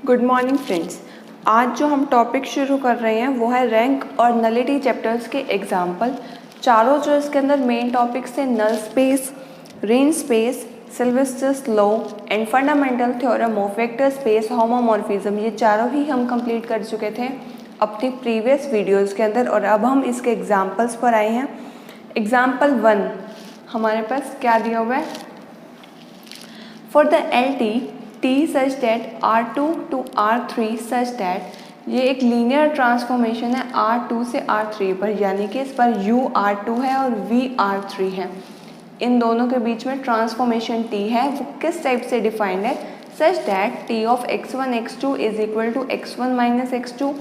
Good morning friends. आज जो हम टॉपिक शुरू कर रहे हैं वो है रैंक और नलिटी चैप्टर्स के एग्जाम्पल। चारों जो इसके अंदर मेन टॉपिक्स थे, null space, range space, Sylvester's law and fundamental theorem of vector space homomorphism, ये चारों ही हम कंप्लीट कर चुके थे अपनी प्रीवियस वीडियोज़ के अंदर और अब हम इसके एग्जाम्पल्स पर आए हैं। एग्जाम्पल 1 हमारे पास क्या दिया हुआ है? For the LT T such that R2 to R3 such that, ये एक लीनियर ट्रांसफॉर्मेशन है R2 से R3 पर, यानी कि इस पर U R2 है और V R3 है। इन दोनों के बीच में ट्रांसफॉर्मेशन T है, वो किस टाइप से डिफाइंड है? Such that T of x1 x2 is equal to x1 minus x2,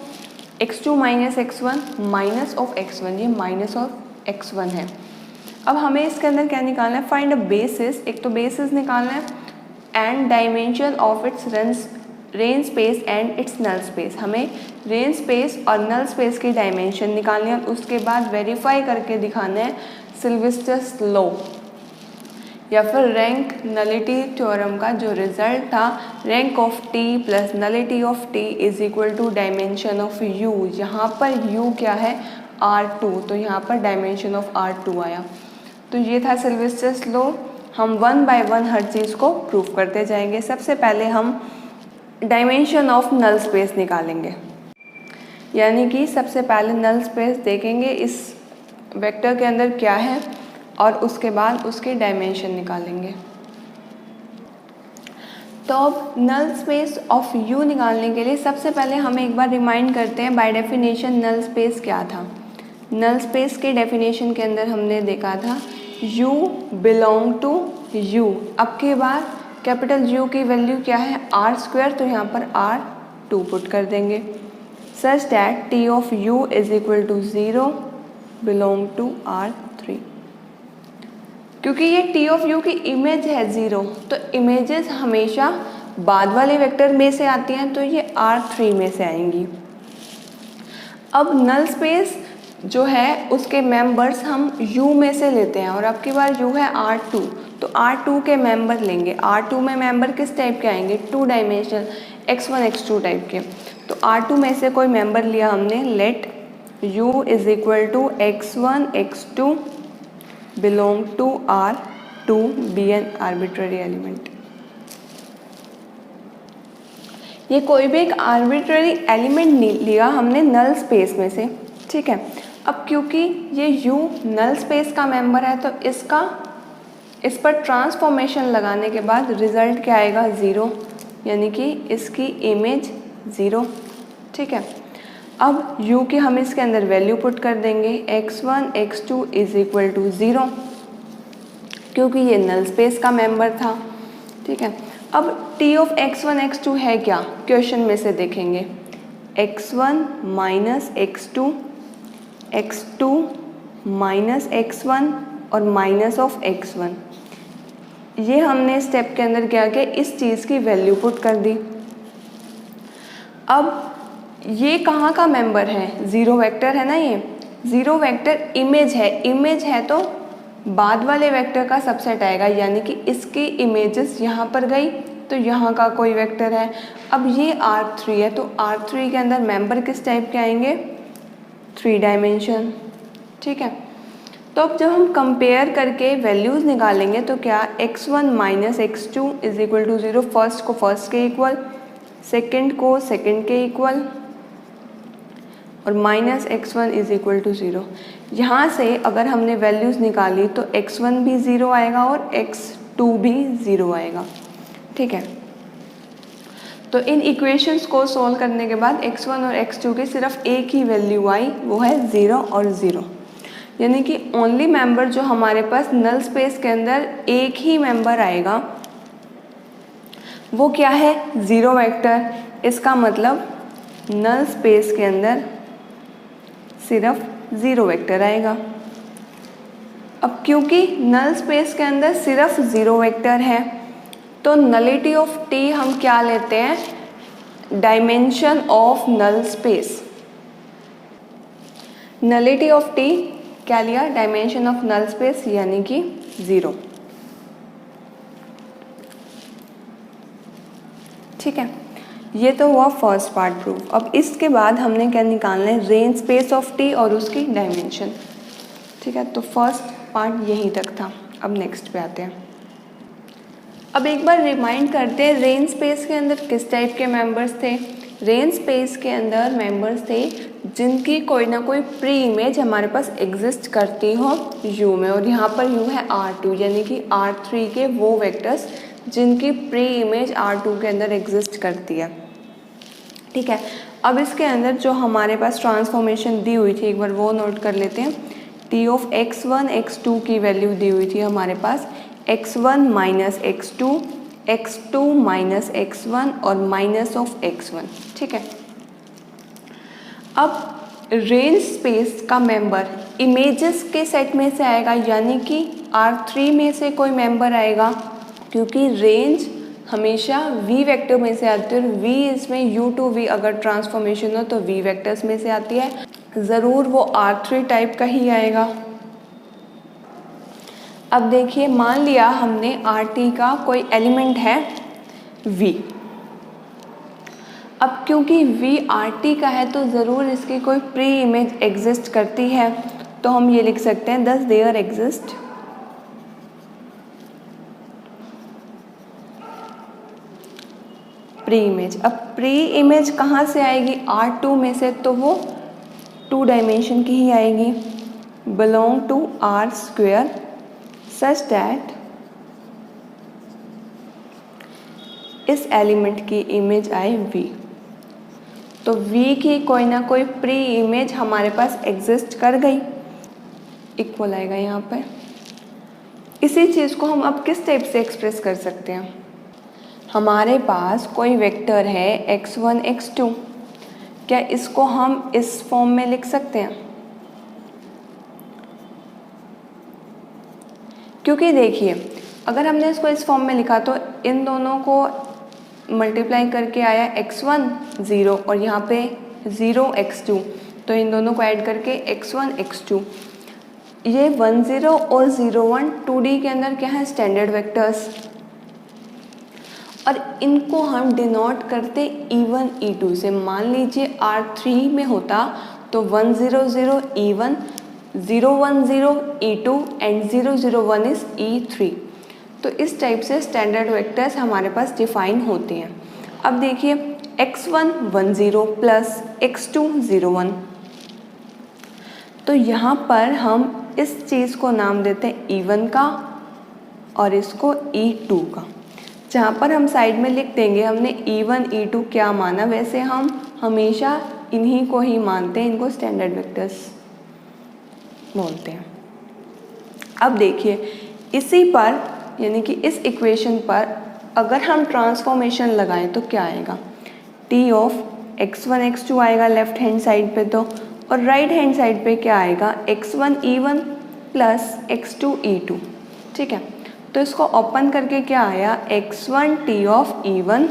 x2 minus x1 minus of x1, ये माइनस ऑफ x1 है। अब हमें इसके अंदर क्या निकालना है? फाइंड अ बेसिस, एक तो बेसिस निकालना है and dimension of its range space and its null space. हमें रेंज स्पेस और नल स्पेस की डायमेंशन निकालनी है, उसके बाद वेरीफाई करके दिखाना है सिल्वेस्टर्स लॉ या फिर रैंक नलिटी थ्योरम का जो रिजल्ट था, rank of T plus nullity of T is equal to dimension of U. यहाँ पर यू क्या है? R2, तो यहाँ पर डायमेंशन ऑफ R2 आया। तो ये था सिल्वेस्टर्स लॉ। हम वन बाय वन हर चीज़ को प्रूव करते जाएंगे। सबसे पहले हम डायमेंशन ऑफ नल स्पेस निकालेंगे, यानी कि सबसे पहले नल स्पेस देखेंगे इस वेक्टर के अंदर क्या है और उसके बाद उसकी डायमेंशन निकालेंगे। तो अब नल स्पेस ऑफ U निकालने के लिए सबसे पहले हम एक बार रिमाइंड करते हैं बाय डेफिनेशन नल स्पेस क्या था। नल स्पेस के डेफिनेशन के अंदर हमने देखा था U बिलोंग टू U। अब के बाद कैपिटल U की वैल्यू क्या है? R², तो यहाँ पर R2 पुट कर देंगे। Such that T of U is equal to 0 belong to R3। क्योंकि ये T ऑफ U की इमेज है 0, तो इमेजेस हमेशा बाद वाले वेक्टर में से आती हैं, तो ये R3 में से आएंगी। अब नल स्पेस जो है उसके मेंबर्स हम U में से लेते हैं और अब की बार U है R2, तो R2 के मेंबर लेंगे। R2 में मेंबर किस टाइप के आएंगे? 2 डायमेंशनल x1 x2 टाइप के। तो R2 में से कोई मेंबर लिया हमने, let U is equal to x1 x2 belong to R2 be an arbitrary element. ये कोई भी एक आर्बिट्ररी एलिमेंट लिया हमने नल स्पेस में से, ठीक है। अब क्योंकि ये U नल स्पेस का मेंबर है तो इस पर ट्रांसफॉर्मेशन लगाने के बाद रिजल्ट क्या आएगा? 0, यानी कि इसकी इमेज 0, ठीक है। अब U की हम इसके अंदर वैल्यू पुट कर देंगे, x1 x2 is equal to 0, क्योंकि ये नल स्पेस का मेंबर था, ठीक है। अब T ऑफ x1 x2 है क्या? क्वेश्चन में से देखेंगे, x1 minus x2, x2 minus x1 और माइनस ऑफ x1। ये हमने स्टेप के अंदर क्या किया? इस चीज़ की वैल्यू पुट कर दी। अब ये कहाँ का मेंबर है? 0 वेक्टर है ना, ये 0 वेक्टर इमेज है तो बाद वाले वेक्टर का सबसेट आएगा, यानी कि इसकी इमेजेस यहाँ पर गई तो यहाँ का कोई वेक्टर है। अब ये R3 है तो R3 के अंदर मेंबर किस टाइप के आएंगे? 3 डायमेंशन, ठीक है। तो अब जब हम कंपेयर करके वैल्यूज़ निकालेंगे तो क्या? x1 minus x2 is equal to 0, first को फर्स्ट के इक्वल, सेकेंड को सेकेंड के इक्वल और minus x1 is equal to 0। यहाँ से अगर हमने वैल्यूज़ निकाली तो x1 भी 0 आएगा और x2 भी 0 आएगा, ठीक है। तो इन इक्वेशंस को सॉल्व करने के बाद x1 और x2 की सिर्फ एक ही वैल्यू आई, वो है 0 और 0, यानी कि ओनली मेंबर जो हमारे पास नल स्पेस के अंदर एक ही मेंबर आएगा वो क्या है? 0 वेक्टर। इसका मतलब नल स्पेस के अंदर सिर्फ 0 वेक्टर आएगा। अब क्योंकि नल स्पेस के अंदर सिर्फ 0 वेक्टर है तो नलिटी ऑफ T हम क्या लेते हैं? Dimension of null space. Nullity of T क्या लिया? डायमेंशन ऑफ नल स्पेस, यानी कि 0, ठीक है। ये तो हुआ फर्स्ट पार्ट प्रूफ। अब इसके बाद हमने क्या निकालना है, रेंज स्पेस ऑफ टी और उसकी डायमेंशन। ठीक है, तो फर्स्ट पार्ट यहीं तक था। अब नेक्स्ट पे आते हैं। अब एक बार रिमाइंड करते हैं रेंज स्पेस के अंदर किस टाइप के मेंबर्स थे। रेंज स्पेस के अंदर मेंबर्स थे जिनकी कोई ना कोई प्री इमेज हमारे पास एग्जिस्ट करती हो U में, और यहाँ पर U है R2 यानी कि R3 के वो वेक्टर्स जिनकी प्री इमेज R2 के अंदर एग्जिस्ट करती है। ठीक है, अब इसके अंदर जो हमारे पास ट्रांसफॉर्मेशन दी हुई थी एक बार वो नोट कर लेते हैं। T ऑफ x1 x2 की वैल्यू दी हुई थी हमारे पास x1 minus x2, x2 minus x1 और माइनस ऑफ x1। ठीक है, अब रेंज स्पेस का मेंबर इमेजेस के सेट में से आएगा यानी कि R3 में से कोई मेंबर आएगा, क्योंकि रेंज हमेशा V वेक्टर में से आती है और V इसमें U to V अगर ट्रांसफॉर्मेशन हो तो V वेक्टर्स में से आती है, ज़रूर वो R3 टाइप का ही आएगा। अब देखिए, मान लिया हमने RT का कोई एलिमेंट है V। अब क्योंकि V RT का है तो ज़रूर इसकी कोई प्री इमेज एग्जिस्ट करती है, तो हम ये लिख सकते हैं दस देयर एग्जिस्ट प्री इमेज। अब प्री इमेज कहाँ से आएगी, R2 में से, तो वो 2 डायमेंशन की ही आएगी, belong to R square such that इस एलिमेंट की इमेज आए V। तो V की कोई ना कोई प्री इमेज हमारे पास एग्जिस्ट कर गई, इक्वल आएगा यहाँ पर। इसी चीज़ को हम अब किस टाइप से एक्सप्रेस कर सकते हैं, हमारे पास कोई वेक्टर है x1 x2, क्या इसको हम इस फॉर्म में लिख सकते हैं? क्योंकि देखिए, अगर हमने इसको इस फॉर्म में लिखा तो इन दोनों को मल्टीप्लाई करके आया x1 0 और यहाँ पे 0 x2, तो इन दोनों को ऐड करके x1 x2। ये 1 0 और 0 1 2D के अंदर क्या है, स्टैंडर्ड वेक्टर्स, और इनको हम डिनोट करते E1 E2 से। मान लीजिए R3 में होता तो 1 0 0 E1, 0 1 0 E2 and 0 0 1 is E3। तो इस टाइप से स्टैंडर्ड वेक्टर्स हमारे पास डिफाइन होते हैं। अब देखिए, x1 1 0 प्लस x2 0 1, तो यहाँ पर हम इस चीज़ को नाम देते हैं E1 का और इसको E2 का। जहाँ पर हम साइड में लिख देंगे हमने E1 E2 क्या माना, वैसे हम हमेशा इन्हीं को ही मानते हैं, इनको स्टैंडर्ड वेक्टर्स बोलते हैं। अब देखिए, इसी पर यानी कि इस इक्वेशन पर अगर हम ट्रांसफॉर्मेशन लगाएं तो क्या आएगा, T ऑफ x1 x2 आएगा लेफ्ट हैंड साइड पे तो, और राइट हैंड साइड पे क्या आएगा, x1 E1 plus x2 E2। ठीक है, तो इसको ओपन करके क्या आया, x1 T of E1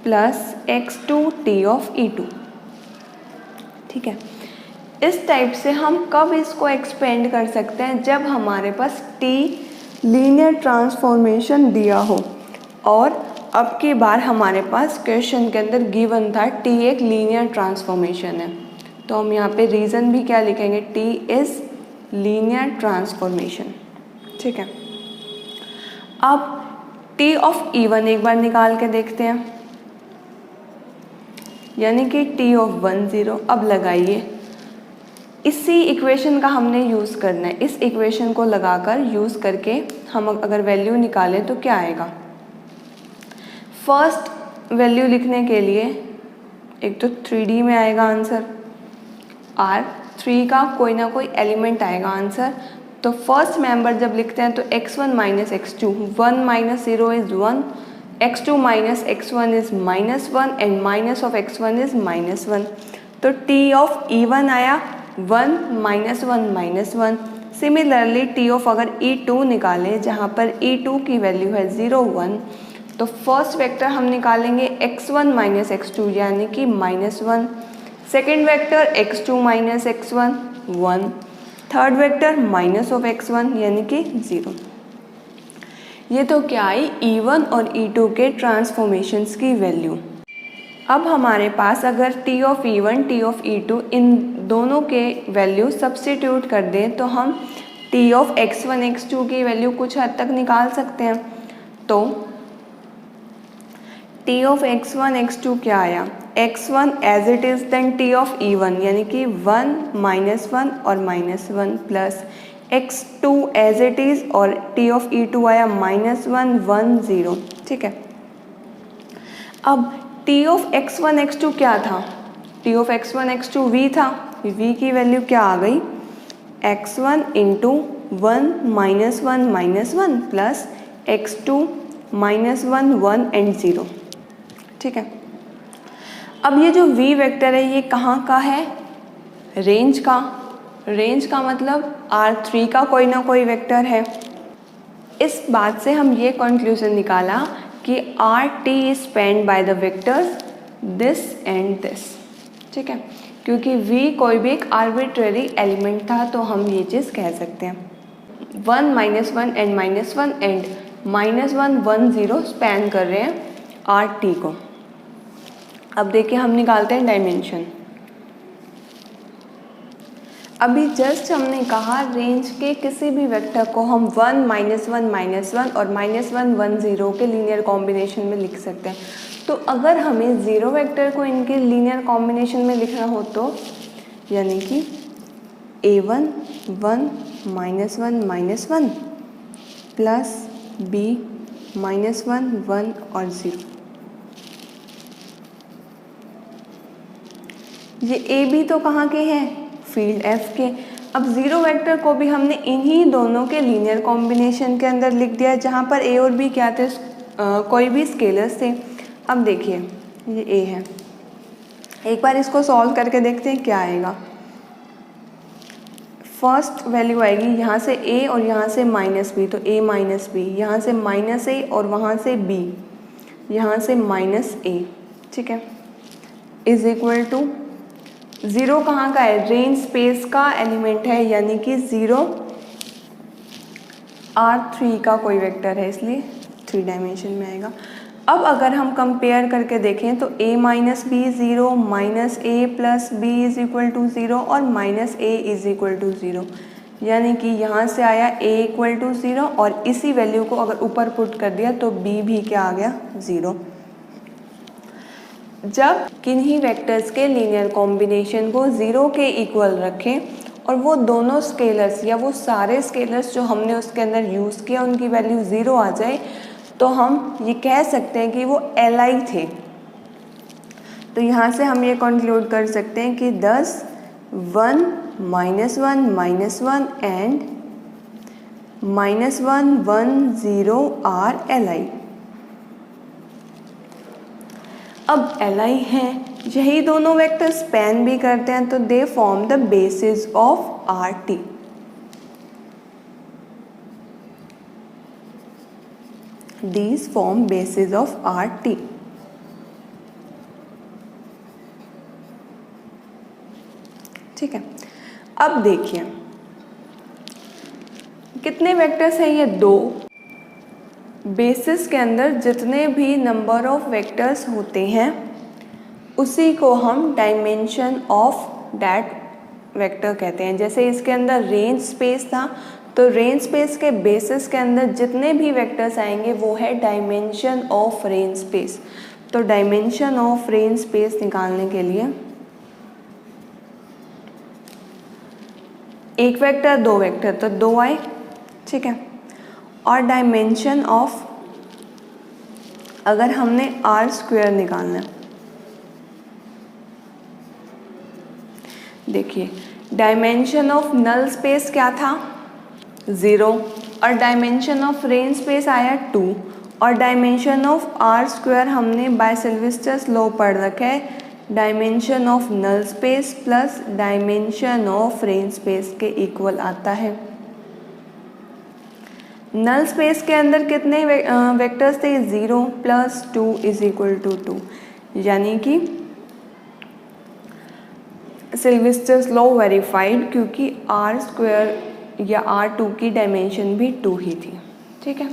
plus x2 T of E2। ठीक है, इस टाइप से हम कब इसको एक्सपेंड कर सकते हैं, जब हमारे पास T लीनियर ट्रांसफॉर्मेशन दिया हो। और अब की बार हमारे पास क्वेश्चन के अंदर गिवन था T एक लीनियर ट्रांसफॉर्मेशन है, तो हम यहाँ पे रीज़न भी क्या लिखेंगे, T इज़ लीनियर ट्रांसफॉर्मेशन। ठीक है, अब T ऑफ E1 एक बार निकाल के देखते हैं, यानी कि T ऑफ 1 0। अब लगाइए, इसी इक्वेशन का हमने यूज़ करना है, इस इक्वेशन को लगाकर यूज़ करके हम अगर वैल्यू निकालें तो क्या आएगा। फर्स्ट वैल्यू लिखने के लिए एक तो 3D में आएगा आंसर, R3 का कोई ना कोई एलिमेंट आएगा आंसर। तो फर्स्ट मेंबर जब लिखते हैं तो x1 minus x2, 1 minus 0 is 1, x2 minus x1 is -1 and minus of x1 is -1। तो T ऑफ E1 आया 1 -1 -1। सिमिलरली T ऑफ अगर E2 निकालें, जहाँ पर E2 की वैल्यू है 0 1, तो फर्स्ट वेक्टर हम निकालेंगे x1 माइनस x2 यानी कि -1, second vector x2 minus x1 1, third vector minus of x1 यानी कि 0। ये तो क्या आई, E1 और E2 के ट्रांसफॉर्मेशंस की वैल्यू। अब हमारे पास अगर T of E1 T of E2 इन दोनों के वैल्यू सब्स्टिट्यूट कर दें तो हम T ऑफ x1 x2 की वैल्यू कुछ हद तक निकाल सकते हैं। तो T ऑफ x1 x2 क्या आया, x1 as it is then T of E1 यानी कि 1 -1 और -1 plus x2 as it is और T ऑफ E2 आया -1 1 0। ठीक है, अब T ऑफ x1 x2 क्या था, T of x1 x2 v था, v की वैल्यू क्या आ गई, x1 into 1 -1 -1 plus x2 -1 1 and 0। ठीक है, अब ये जो v वेक्टर है ये कहाँ का है, रेंज का। रेंज का मतलब R3 का कोई ना कोई वेक्टर है। इस बात से हम ये कंक्लूजन निकाला कि RT is spanned by the vectors this and this. ठीक है, क्योंकि V कोई भी एक आर्बिट्रेरी एलिमेंट था तो हम ये चीज़ कह सकते हैं। 1 -1 एंड -1 एंड -1 1 0 स्पैन कर रहे हैं RT को। अब देखिए हम निकालते हैं डायमेंशन। अभी जस्ट हमने कहा रेंज के किसी भी वेक्टर को हम 1 -1 -1 और -1 1 0 के लीनियर कॉम्बिनेशन में लिख सकते हैं। तो अगर हमें ज़ीरो वेक्टर को इनके लीनियर कॉम्बिनेशन में लिखना हो तो यानी कि A1 1 -1 -1 प्लस B -1 1 और 0। ये A B तो कहाँ के हैं, फील्ड F के। अब ज़ीरो वेक्टर को भी हमने इन्हीं दोनों के लीनियर कॉम्बिनेशन के अंदर लिख दिया जहाँ पर A और B क्या थे, कोई भी स्केलर्स थे। अब देखिए ये A है, एक बार इसको सॉल्व करके देखते हैं क्या आएगा। फर्स्ट वैल्यू आएगी यहाँ से A और यहाँ से -B, तो A -B, यहाँ से -A और वहाँ से B, यहाँ से -A। ठीक है, इज इक्वल टू 0 कहाँ का है, रेंज स्पेस का एलिमेंट है यानी कि 0 R3 का कोई वेक्टर है, इसलिए 3 डायमेंशन में आएगा। अब अगर हम कंपेयर करके देखें तो A -B 0, -A plus B is equal to 0 और -A इज इक्वल टू 0, यानी कि यहाँ से आया A इक्वल टू 0 और इसी वैल्यू को अगर ऊपर पुट कर दिया तो B भी क्या आ गया, 0। जब किन्हीं वेक्टर्स के लीनियर कॉम्बिनेशन को 0 के इक्वल रखें और वो दोनों स्केलर्स या वो सारे स्केलर्स जो हमने उसके अंदर यूज़ किया उनकी वैल्यू 0 आ जाए तो हम ये कह सकते हैं कि वो Li थे। तो यहाँ से हम ये कंक्लूड कर सकते हैं कि 10 1 -1 -1 एंड -1 1 0 आर Li। अब Li हैं, यही दोनों वेक्टर स्पैन भी करते हैं तो they form the basis of RT। These form basis of RT। ठीक है, अब देखिए कितने वेक्टर्स हैं, ये 2। बेसिस के अंदर जितने भी नंबर ऑफ वेक्टर्स होते हैं उसी को हम डायमेंशन ऑफ दैट वेक्टर कहते हैं। जैसे इसके अंदर रेंज स्पेस था तो रेंज स्पेस के बेसिस के अंदर जितने भी वेक्टर्स आएंगे वो है डायमेंशन ऑफ रेंज स्पेस। तो डायमेंशन ऑफ रेंज स्पेस निकालने के लिए एक वेक्टर 2 वेक्टर तो 2 आए। ठीक है, और डायमेंशन ऑफ अगर हमने R² निकालना है, देखिए डायमेंशन ऑफ नल स्पेस क्या था, 0 और डायमेंशन ऑफ रेंज स्पेस आया 2 और डायमेंशन ऑफ R² हमने बाय सिल्वेस्टर्स लॉ पढ़ रखा है, dimension of null space plus dimension of range space के इक्वल आता है। नल स्पेस के अंदर कितने वेक्टर्स थे, 0 + 2 इज इक्वल टू 2, यानी कि सिल्वेस्टर्स लॉ वेरीफाइड क्योंकि R² या R2 की डायमेंशन भी 2 ही थी। ठीक है,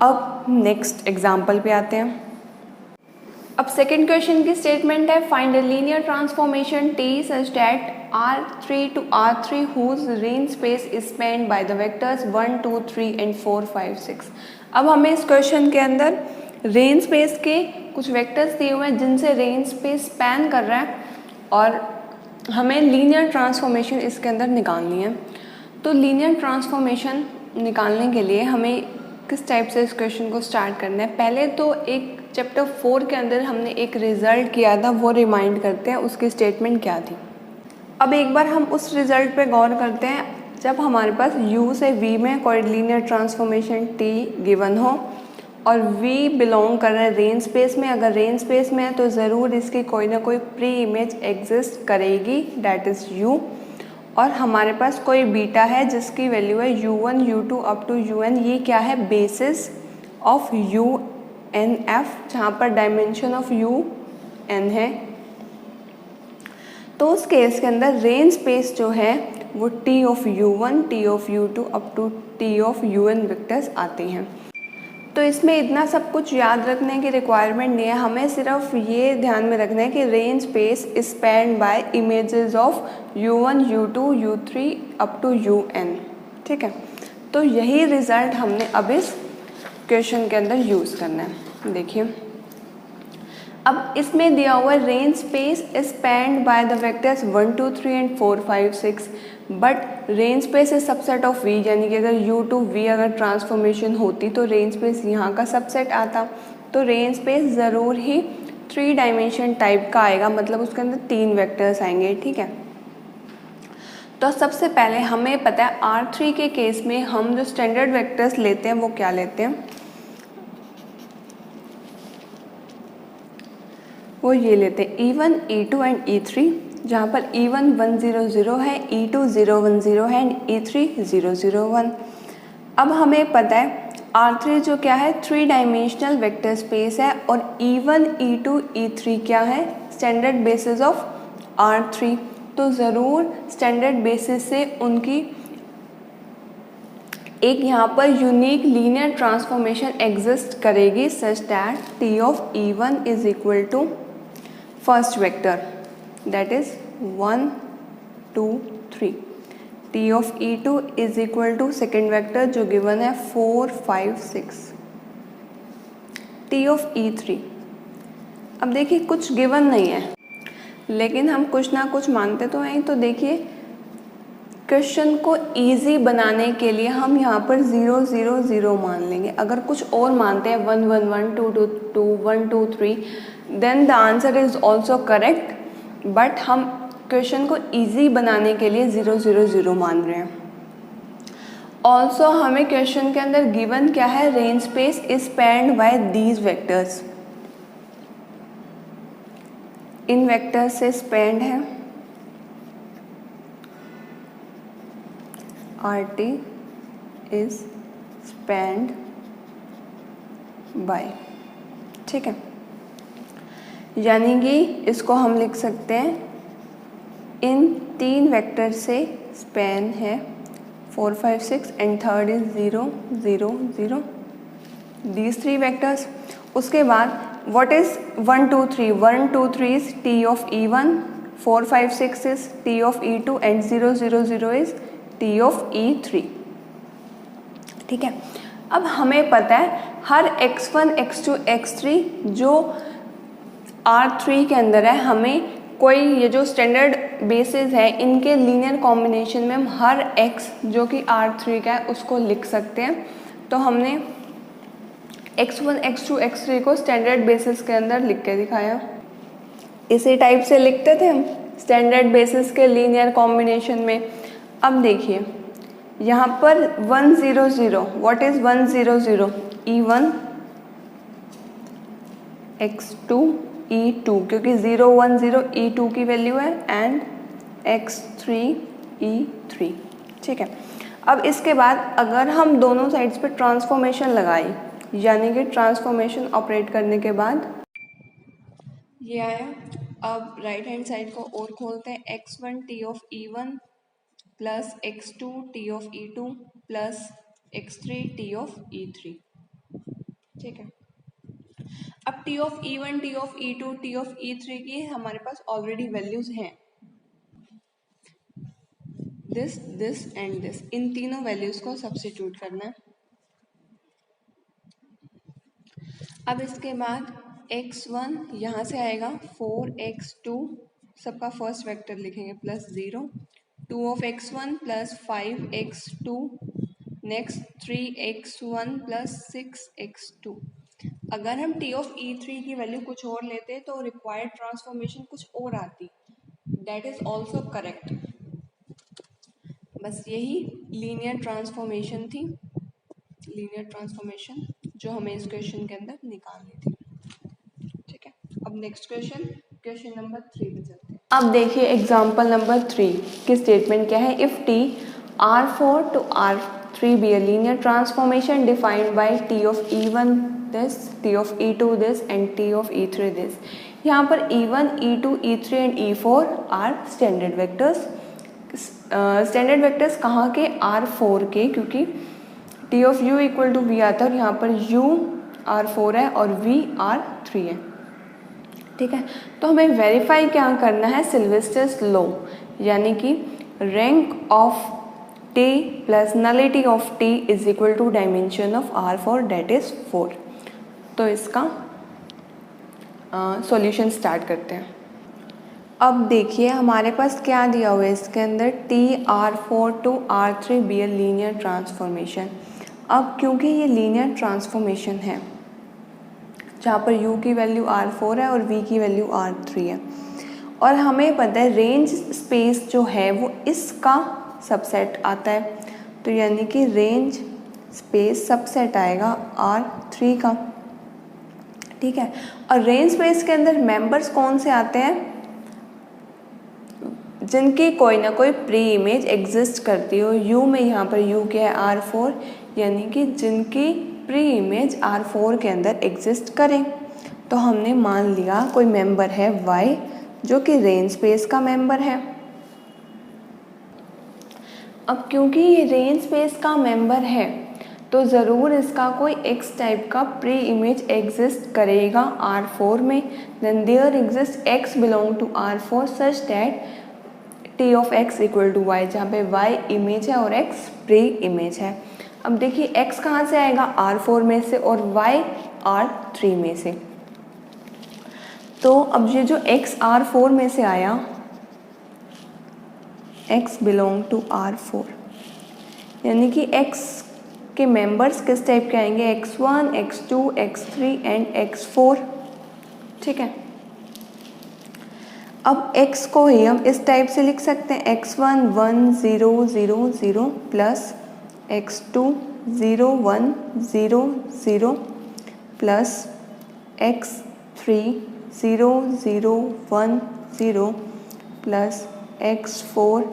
अब नेक्स्ट एग्जाम्पल पे आते हैं। अब सेकेंड क्वेश्चन की स्टेटमेंट है, find a linear transformation T such that R3 to R3 whose range space is spanned by the vectors 1 2 3 and 4 5 6। अब हमें इस क्वेश्चन के अंदर रेंज स्पेस के कुछ वेक्टर्स दिए हुए हैं जिनसे रेंज स्पेस स्पैन कर रहा है और हमें लीनियर ट्रांसफॉर्मेशन इसके अंदर निकालनी है। तो लीनियर ट्रांसफॉर्मेशन निकालने के लिए हमें किस टाइप से इस क्वेश्चन को स्टार्ट करना है। पहले तो एक चैप्टर 4 के अंदर हमने एक रिजल्ट किया था, वो रिमाइंड करते हैं उसकी स्टेटमेंट क्या थी। अब एक बार हम उस रिजल्ट पे गौर करते हैं। जब हमारे पास u से v में कोई लीनियर ट्रांसफॉर्मेशन t गिवन हो और v बिलोंग कर रहा है रेंज स्पेस में, अगर रेंज स्पेस में है तो ज़रूर इसकी कोई ना कोई प्री इमेज एग्जिस्ट करेगी, डैट इज़ u। और हमारे पास कोई बीटा है जिसकी वैल्यू है u1 u2 up to un। ये क्या है, बेसिस ऑफ UNF, जहाँ पर डायमेंशन ऑफ UN है। तो उस केस के अंदर रेंज स्पेस जो है वो T of U1 T of U2 up to T of UN vectors आते हैं। तो इसमें इतना सब कुछ याद रखने की रिक्वायरमेंट नहीं है, हमें सिर्फ ये ध्यान में रखना है कि range space is spanned by images of U1 U2 U3 up to UN। ठीक है, तो यही रिजल्ट हमने अब इस क्वेश्चन के अंदर यूज़ करना है। देखिए, अब इसमें दिया हुआ range space is spanned by the vectors 1 2 3 and 4 5 6, but range space is subset of V, यानी कि अगर U2 V अगर ट्रांसफॉर्मेशन होती तो रेंज स्पेस यहाँ का सबसेट आता। तो रेंज स्पेस ज़रूर ही 3 डायमेंशन टाइप का आएगा, मतलब उसके अंदर 3 वेक्टर्स आएंगे। ठीक है, तो सबसे पहले हमें पता है R3 के केस में हम जो स्टैंडर्ड वेक्टर्स लेते हैं वो क्या लेते हैं, वो ये लेते हैं E1 E2 एंड E3, जहाँ पर E1 1 0 0 है, E2 0 1 0 है एंड E3 0 0 1। अब हमें पता है R3 जो क्या है, 3 डायमेंशनल वेक्टर स्पेस है और E1 E2 E3 क्या है, स्टैंडर्ड बेसिस ऑफ R3। तो ज़रूर स्टैंडर्ड बेसिस से उनकी एक यहाँ पर यूनिक लीनियर ट्रांसफॉर्मेशन एग्जिस्ट करेगी such that T of E1 is equal to first vector, that is 1 2 3। T of E2 is equal to second vector जो गिवन है 4 5 6। T ऑफ E3, अब देखिए कुछ गिवन नहीं है लेकिन हम कुछ ना कुछ मानते तो हैं। तो देखिए क्वेश्चन को इजी बनाने के लिए हम यहाँ पर 0 0 0 मान लेंगे। अगर कुछ और मानते हैं 1 1 1 2 2 2 1 2 3, then the answer is also correct, but हम क्वेश्चन को इजी बनाने के लिए 0 0 0 मान रहे हैं। ऑल्सो हमें क्वेश्चन के अंदर गिवन क्या है, range space is spanned by these vectors, इन वेक्टर्स से स्पैन्ड है RT इज स्पैन्ड बाय। ठीक है, यानी कि इसको हम लिख सकते हैं इन 3 वेक्टर से स्पैन है 4 5 6 and third is 0 0 0, these 3 vectors. उसके बाद what is 1 2 3, 1 2 3 is T of E1, 4 5 6 is T of E2 and 0 0 0 is T of E3। ठीक है, अब हमें पता है हर x1 x2 x3 जो R3 के अंदर है, हमें कोई ये जो स्टैंडर्ड बेसिस है इनके लीनियर कॉम्बिनेशन में हम हर x जो कि R3 का है उसको लिख सकते हैं। तो हमने x1 x2 x3 को स्टैंडर्ड बेसिस के अंदर लिख के दिखाया। इसी टाइप से लिखते थे हम स्टैंडर्ड बेसिस के लीनियर कॉम्बिनेशन में। अब देखिए यहाँ पर 1 0 0, what is 1 0 0, E1 x2 E2, क्योंकि 0 1 0 E2 की वैल्यू है एंड x3 E3। ठीक है, अब इसके बाद अगर हम दोनों साइड्स पे ट्रांसफॉर्मेशन लगाई, यानी कि ट्रांसफॉर्मेशन ऑपरेट करने के बाद ये आया। अब राइट हैंड साइड को और खोलते हैं, x1 T of E1 plus x2 T of E2 plus x3 T of E3। ठीक है। अब T of E1, T of E2, T of E3 की हमारे पास ऑलरेडी वैल्यूज हैं, दिस एंड दिस, इन तीनों वैल्यूज को सब्स्टिट्यूट करना है। अब इसके बाद x1 यहाँ से आएगा 4x2, सबका फर्स्ट वेक्टर लिखेंगे plus 0, 2 of x1 plus 5x2, next 3x1 plus 6x2। अगर हम t ऑफ E3 की वैल्यू कुछ और लेते तो रिक्वायर्ड ट्रांसफॉर्मेशन कुछ और आती, दैट इज ऑल्सो करेक्ट। बस यही लीनियर ट्रांसफॉर्मेशन थी, लीनियर ट्रांसफॉर्मेशन जो हमें इस क्वेश्चन के अंदर निकालनी थी। ठीक है, अब नेक्स्ट क्वेश्चन नंबर 3 पे चलते हैं। अब देखिए एग्जांपल नंबर 3 की स्टेटमेंट क्या है। If T R4 to R3 be a linear transformation defined by t of E1 this, t of E2 this and t of E3 this। यहाँ पर E1, E2, E3 and E4 are standard vectors. Standard vectors कहाँ के? R4 के, क्योंकि T of U equal to V आता है और यहाँ पर u R4 है और v R3 है। ठीक है, तो हमें वेरीफाई क्या करना है? सिल्वेस्टर्स लॉ, यानी कि rank of t plus nullity of t is equal to dimension of R4 that is 4। तो इसका सॉल्यूशन स्टार्ट करते हैं। अब देखिए हमारे पास क्या दिया हुआ है इसके अंदर, T R4 to R3 be a linear transformation. अब क्योंकि ये लीनियर ट्रांसफॉर्मेशन है जहाँ पर u की वैल्यू R4 है और v की वैल्यू R3 है, और हमें पता है रेंज स्पेस जो है वो इसका सबसेट आता है, तो यानी कि रेंज स्पेस सबसेट आएगा R3 का। ठीक है, और रेंज स्पेस के अंदर मेंबर्स कौन से आते हैं? जिनकी कोई ना कोई प्री इमेज एग्जिस्ट करती हो। u में यहाँ पर u क्या है? R4, यानी कि जिनकी प्री इमेज R4 के अंदर एग्जिस्ट करे। तो हमने मान लिया कोई मेंबर है y जो कि रेंज स्पेस का मेंबर है। अब क्योंकि ये रेंज स्पेस का मेंबर है तो ज़रूर इसका कोई x टाइप का प्री इमेज एग्जिस्ट करेगा R4 में। Then there exist x belong to R4 such that t of x equal to y, जहाँ पे y इमेज है और x प्री इमेज है। अब देखिए x कहाँ से आएगा? R4 में से, और y R3 में से। तो अब ये जो x R4 में से आया, x बिलोंग टू R4, यानी कि x के मेंबर्स किस टाइप के आएंगे? x1, x2, x3 and x4। ठीक है, अब x को ही हम इस टाइप से लिख सकते हैं, x1 1 0 0 0 plus x2 0 1 0 0 plus x3 0 0 1 0 plus x4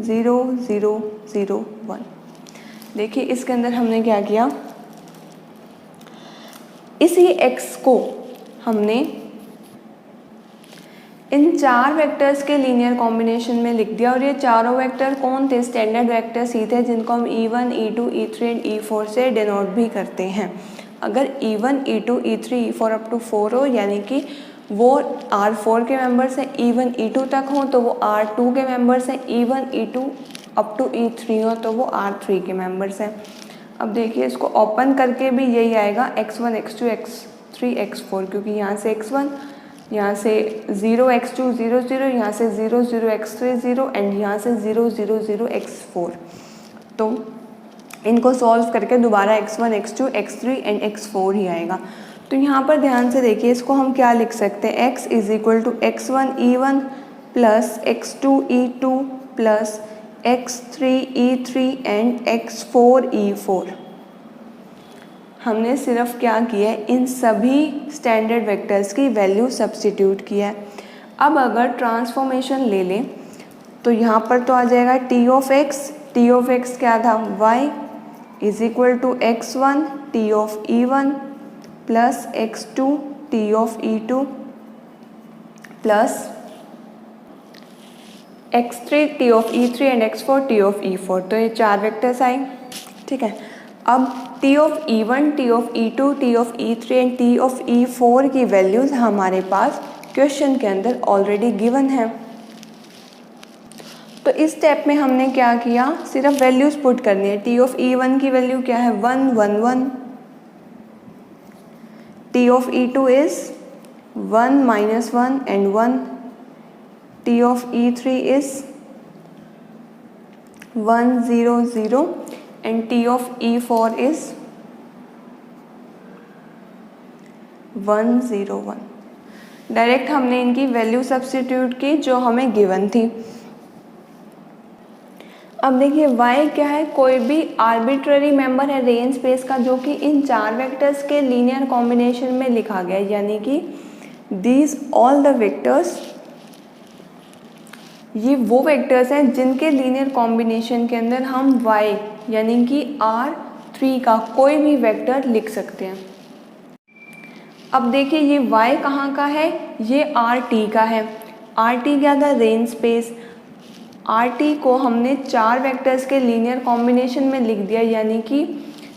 0 0 0 1। देखिए इसके अंदर हमने क्या किया, इसी x को हमने इन चार वेक्टर्स के लीनियर कॉम्बिनेशन में लिख दिया, और ये चारों वेक्टर कौन थे? स्टैंडर्ड वेक्टर्स ही थे, जिनको हम E1, E2, E3 and E4 से डिनोट भी करते हैं। अगर E1, E2, E3, E4 up to 4 हो, यानी कि वो R4 के मेंबर्स हैं, E1, E2 तक हो तो वो R2 के मेंबर्स हैं, E1, E2 up to E3 हो तो वो R3 के मेंबर्स हैं। अब देखिए इसको ओपन करके भी यही आएगा, x1, x2, x3, x4, क्योंकि यहाँ से x1, यहाँ से 0 x2 0 0, यहाँ से 0 0 x3 0 एंड यहाँ से 0 0 0 x4। तो इनको सॉल्व करके दोबारा x1 x2 x3 and x4 ही आएगा। तो यहाँ पर ध्यान से देखिए, इसको हम क्या लिख सकते हैं? x is equal to x1 E1 plus x2 E2 plus x3 E3 and x4 E4। हमने सिर्फ क्या किया है? इन सभी स्टैंडर्ड वेक्टर्स की वैल्यू सब्स्टिट्यूट किया है। अब अगर ट्रांसफॉर्मेशन ले लें तो यहाँ पर तो आ जाएगा t ऑफ x क्या था? y is equal to x1 t of E1 plus x2 t of E2 plus x3 t of E3 and x4 t of E4। तो ये चार वेक्टर्स आए। ठीक है, अब T of E1, T of E2, T of E3 and T of E4 की values हमारे पास question के अंदर ऑलरेडी गिवन है। तो इस स्टेप में हमने क्या किया, सिर्फ वैल्यूज़ पुट करनी है। टी ऑफ E1 की वैल्यू क्या है 1 1 1, T of E2 is 1 -1 and 1, T of E3 is 1 0 0 and T of E4 is 1 0 1। Direct हमने इनकी वैल्यू सब्स्टिट्यूट की जो हमें गिवन थी। अब देखिए y क्या है, कोई भी आर्बिट्ररी मेंबर है रेंज स्पेस का जो कि इन 4 वेक्टर्स के लीनियर कॉम्बिनेशन में लिखा गया है, यानी कि दीज ऑल द वेक्टर्स, ये वो वेक्टर्स हैं जिनके लीनियर कॉम्बिनेशन के अंदर हम y यानी कि R3 का कोई भी वेक्टर लिख सकते हैं। अब देखिए ये y कहाँ का है, ये RT का है। RT क्या था, रेंज स्पेस। RT को हमने 4 वेक्टर्स के लीनियर कॉम्बिनेशन में लिख दिया, यानी कि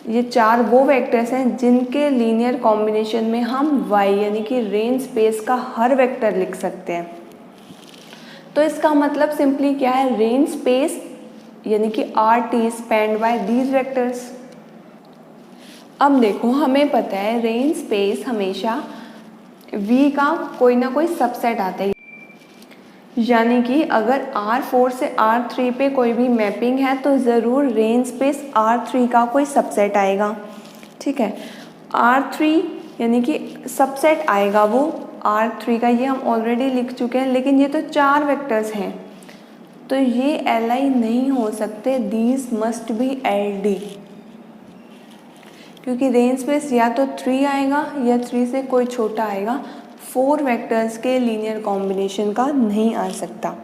ये 4 वो वेक्टर्स हैं जिनके लीनियर कॉम्बिनेशन में हम y यानी कि रेंज स्पेस का हर वेक्टर लिख सकते हैं। तो इसका मतलब सिंपली क्या है, रेंज स्पेस यानी कि RT spanned by these vectors. अब देखो हमें पता है रेंज स्पेस हमेशा V का कोई ना कोई सबसेट आता है, यानी कि अगर R4 से R3 पे कोई भी मैपिंग है तो ज़रूर रेंज स्पेस R3 का कोई सबसेट आएगा। ठीक है, R3 यानी कि सबसेट आएगा वो R3 का, ये हम ऑलरेडी लिख चुके हैं। लेकिन ये तो 4 वेक्टर्स हैं तो ये Li नहीं हो सकते, दीज मस्ट बी LD, क्योंकि रेंज स्पेस या तो 3 आएगा या 3 से कोई छोटा आएगा, 4 वेक्टर्स के लीनियर कॉम्बिनेशन का नहीं आ सकता।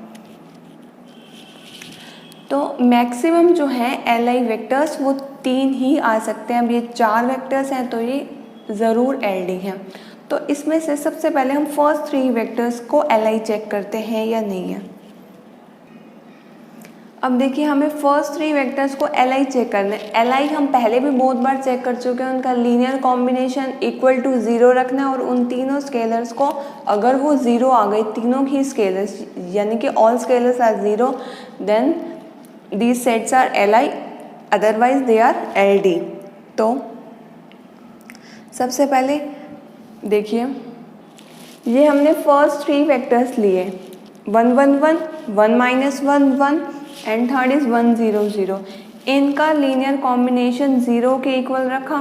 तो मैक्सिमम जो है Li वेक्टर्स वो 3 ही आ सकते हैं। अब ये 4 वेक्टर्स हैं तो ये ज़रूर LD हैं। तो इसमें से सबसे पहले हम फर्स्ट 3 वेक्टर्स को Li चेक करते हैं या नहीं है। अब देखिए हमें फर्स्ट 3 वेक्टर्स को Li चेक करना है। Li हम पहले भी बहुत बार चेक कर चुके हैं, उनका लीनियर कॉम्बिनेशन इक्वल टू 0 रखना है और उन तीनों स्केलर्स को अगर वो 0 आ गए, तीनों ही स्केलर्स यानी कि all scalars are 0, then these sets are Li, otherwise they are LD। तो सबसे पहले देखिए ये हमने फर्स्ट 3 वेक्टर्स लिए, 1 1 1, 1 -1 1 एंड थर्ड इज 1 0 0। इनका लीनियर कॉम्बिनेशन 0 के इक्वल रखा।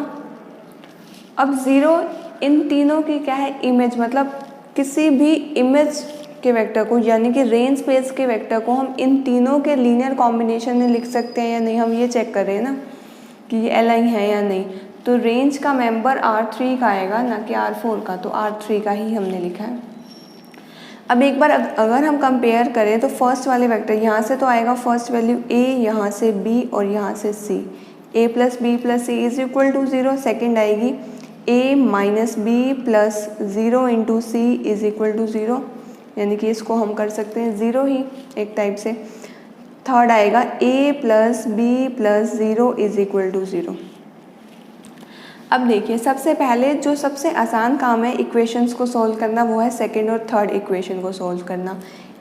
अब 0 इन तीनों की क्या है, इमेज, मतलब किसी भी इमेज के वेक्टर को यानी कि रेंज स्पेस के वेक्टर को हम इन तीनों के लीनियर कॉम्बिनेशन में लिख सकते हैं या नहीं। हम ये चेक कर रहे हैं ना कि ये Li है या नहीं। तो रेंज का मेंबर R3 का आएगा ना कि R4 का, तो R3 का ही हमने लिखा है। अब एक बार अगर हम कंपेयर करें तो फर्स्ट वाले वेक्टर यहाँ से तो आएगा फर्स्ट वैल्यू A, यहाँ से B और यहाँ से C, A + B + C is equal to 0। Second आएगी A - B + 0 × C is equal to 0, यानी कि इसको हम कर सकते हैं 0 ही एक टाइप से। थर्ड आएगा A + B + 0 is equal to 0। अब देखिए सबसे पहले जो सबसे आसान काम है इक्वेशंस को सॉल्व करना वो है सेकंड और थर्ड इक्वेशन को सॉल्व करना।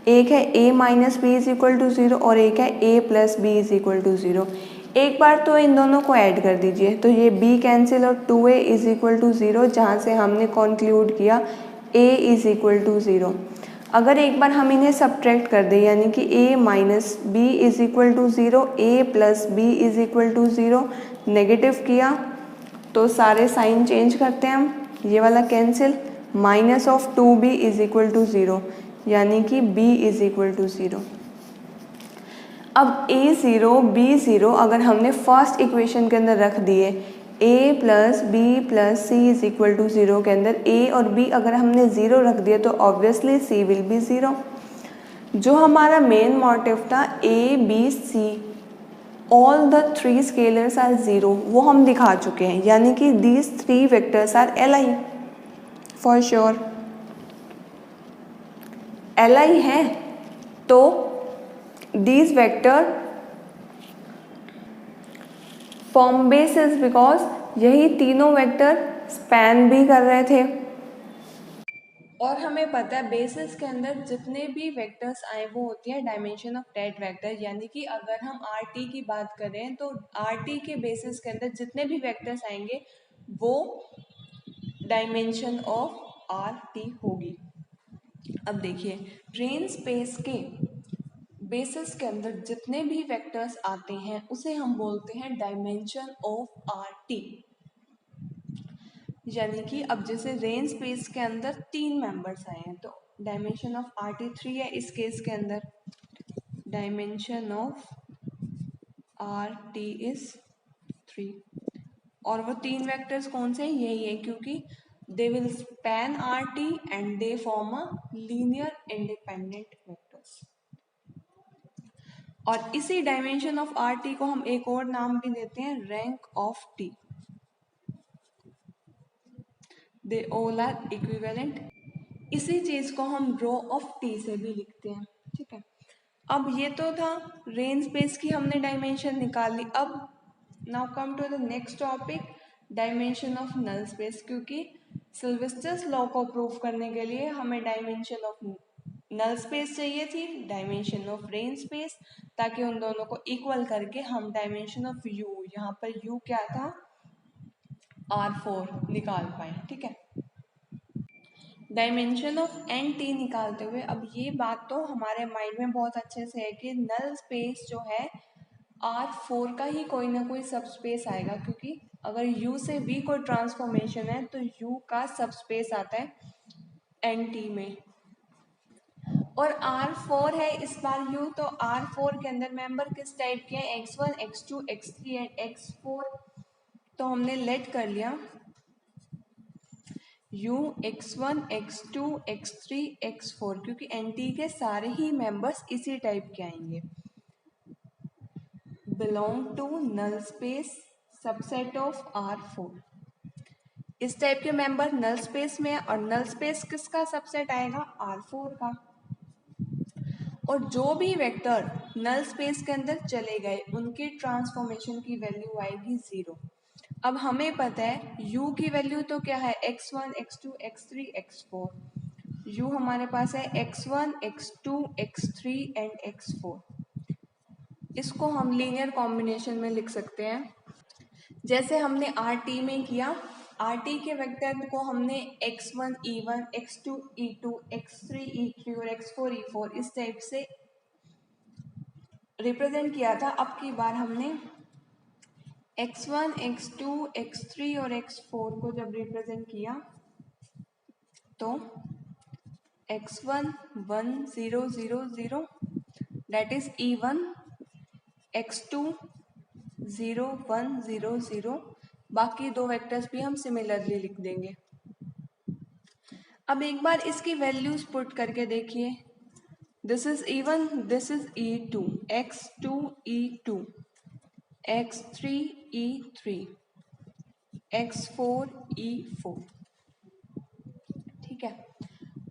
एक है A - B is equal to 0 और एक है A + B is equal to 0। एक बार तो इन दोनों को ऐड कर दीजिए तो ये B कैंसिल और 2A इज इक्वल टू 0, जहाँ से हमने कंक्लूड किया A इज इक्वल टू 0। अगर एक बार हम इन्हें सब्ट्रैक्ट कर दें यानी कि A - B is equal to 0, A + B is equal to 0, negative किया तो सारे साइन चेंज करते हैं हम, ये वाला cancel, -2B is equal to 0, यानी कि B इज इक्वल टू 0। अब A0 B0 अगर हमने फर्स्ट इक्वेशन के अंदर रख दिए, A + B + C is equal to 0 के अंदर A और B अगर हमने 0 रख दिया तो ऑब्वियसली C विल बी 0। जो हमारा मेन मोटिव था A B C all the 3 scalars are 0 वो हम दिखा चुके हैं, यानी कि these 3 vectors are Li for sure. Li है तो these vector form basis because यही तीनों वेक्टर स्पैन भी कर रहे थे। और हमें पता है बेसिस के अंदर जितने भी वेक्टर्स आए वो होती है डायमेंशन ऑफ दैट वेक्टर, यानी कि अगर हम आर टी की बात करें तो आर टी के बेसिस के अंदर जितने भी वेक्टर्स आएंगे वो डायमेंशन ऑफ आर टी होगी। अब देखिए रेन स्पेस के बेसिस के अंदर जितने भी वेक्टर्स आते हैं उसे हम बोलते हैं डायमेंशन ऑफ आर टी। यानी कि अब जैसे रेन स्पेस के अंदर 3 मेंबर्स आए हैं तो डायमेंशन ऑफ आर टी 3 है। इस केस के अंदर dimension of R T is 3 और वो 3 वेक्टर्स कौन से यही है क्योंकि they will span R T and they form a linear independent vectors. और इसी डायमेंशन ऑफ आर टी को हम एक और नाम भी देते हैं rank of T. They all are equivalent. इसी चीज को हम रो ऑफ टी से भी लिखते हैं, ठीक है। अब ये तो था रेन स्पेस की हमने डायमेंशन निकाली। अब now come to the next topic dimension of null space, क्योंकि सिल्वेस्टर्स लॉ को प्रूव करने के लिए हमें डायमेंशन ऑफ नल स्पेस चाहिए थी, डायमेंशन ऑफ रेन स्पेस, ताकि उन दोनों को इक्वल करके हम डायमेंशन ऑफ यू, यहाँ पर यू क्या था R4 निकाल पाए, ठीक है। डायमेंशन ऑफ एन टी निकालते हुए अब ये बात तो हमारे माइंड में बहुत अच्छे से है कि नल स्पेस जो है R4 का ही कोई ना कोई सब स्पेस आएगा, क्योंकि अगर U से V कोई ट्रांसफॉर्मेशन है तो U का सब स्पेस आता है एन टी में। और R4 है इस बार U, तो R4 के अंदर मेंबर किस टाइप के हैं x1 x2 x3 and x4। तो हमने लेट कर लिया U x1 x2 x3 x4, क्योंकि एनटी के सारे ही मेंबर्स इसी टाइप के आएंगे। Belong to null space subset of R4। इस टाइप के मेंबर नल स्पेस में है और नल स्पेस किसका सबसेट आएगा R4 का। और जो भी वेक्टर नल स्पेस के अंदर चले गए उनकी ट्रांसफॉर्मेशन की वैल्यू आएगी 0। अब हमें पता है u की वैल्यू तो क्या है x1 x2 x3 x4। u हमारे पास है x1 x2 x3 and x4। इसको हम लीनियर कॉम्बिनेशन में लिख सकते हैं जैसे हमने आर टी में किया। आर टी के वेक्टर को हमने x1 e1 x2 e2 x3 e3 और x4 e4 इस टाइप से रिप्रेजेंट किया था। अब की बार हमने x1 x2 x3 और x4 को जब रिप्रेजेंट किया तो x1 1 0 0 0 that is e1, x2 0 1 0 0। बाकी दो वेक्टर्स भी हम सिमिलरली लिख देंगे। अब एक बार इसकी वैल्यूज पुट करके देखिए, this is e1 this is e2 x2 e2 x3 e3 x4 e4, ठीक है।